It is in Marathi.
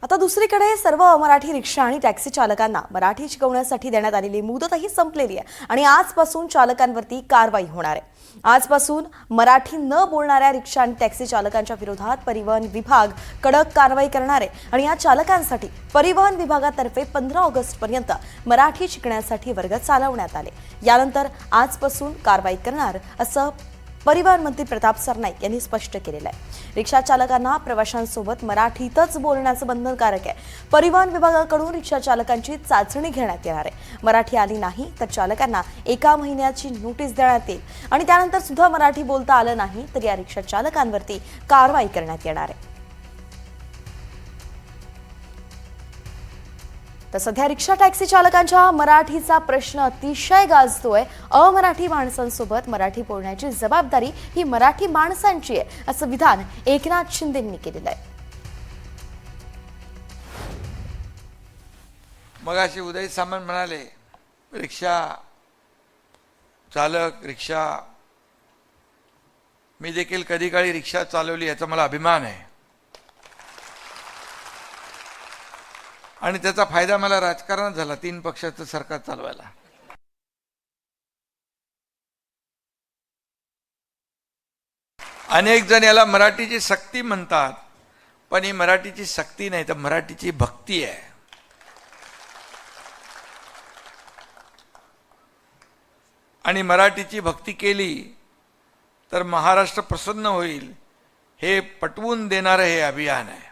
आता दुसरीकडे सर्व मराठी रिक्षा आणि टॅक्सी चालकांना मराठी शिकवण्यासाठी देण्यात आलेली मुदतही संपलेली आहे आणि आजपासून चालकांवरती कारवाई होणार आहे। आजपासून मराठी न बोलणाऱ्या रिक्षा आणि टॅक्सी चालकांच्या विरोधात परिवहन विभाग कडक कारवाई करणार आहे आणि या चालकांसाठी परिवहन विभागातर्फे 15 ऑगस्ट पर्यंत मराठी शिकण्यासाठी वर्ग चालवण्यात आले। यानंतर आजपासून कारवाई करणार असं परिवहन मंत्री प्रताप सरनाईक यांनी स्पष्ट केलेलं आहे। रिक्षा चालकांना प्रवाशांसोबत मराठीतच बोलण्याचं बंधनकारक आहे। परिवहन विभागाकडून रिक्षा चालकांची चाचणी घेण्यात येणार आहे। मराठी आली नाही तर चालकांना 1 महिन्याची नोटीस देण्यात येईल आणि त्यानंतर सुद्धा मराठी बोलता आलं नाही तर या रिक्षा चालकांवरती कारवाई करण्यात येणार आहे। तर सध्या रिक्षा टॅक्सी चालकांच्या मराठीचा प्रश्न अतिशय गाजतोय। अमराठी माणसांसोबत मराठी बोलण्याची जबाबदारी ही मराठी माणसांची आहे असं विधान एकनाथ शिंदेंनी केलेलं आहे। मगाशी उदय सामंत म्हणाले रिक्षा चालक रिक्षा मी देखील कधी काळी रिक्षा चालवली याचा मला अभिमान आहे आणि त्याचा फायदा मला राजकारणात झाला 3 पक्षाचं सरकार चालवायला। अनेक जण याला मराठीची सक्ती म्हणतात पण ही मराठीची सक्ती नाही तर मराठीची भक्ती आहे। आणि मराठीची भक्ती केली तर महाराष्ट्र प्रसन्न होईल हे पटवून देणारे हे अभियान आहे।